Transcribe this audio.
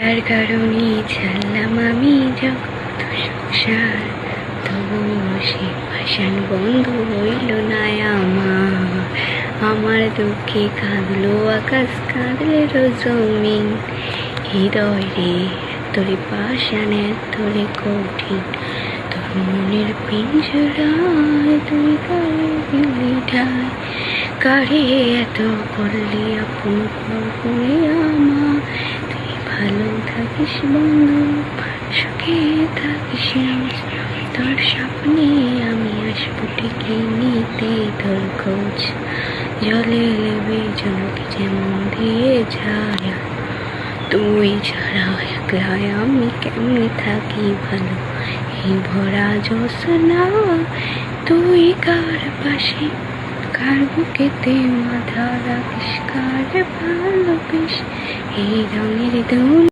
তার কারণে ছাড়লাম আমি জগৎ সংসার, তবু সে পাষাণ বন্ধু হইল না আমার দুঃখে কাঁদলো আকাশ, কাঁদলে জমিন। হৃদয় রে তোরে পাষাণ তোরে কঠিন, তোর মনের পিঞ্জরায় তুই কারে দিলি ঠাই। কারে এত করলি আপন করে আমার, তুই ভালো থাকিস বন্ধু, সুখে থাকিস রোজ। তোর স্বপ্নে আমি আসবো ঠিকই নিতে তোর খোঁজ। জলে লেবে জলকে যেমন দিয়ে যায়, তুই ছাড়া একলায় আমি কেমনে থাকি ভালো। এই ভরা জ্যোৎস্না তুই কার পাশে, কার বুকেতে মাথা রাখিস, কার ভালোবেস এই রঙের দুল।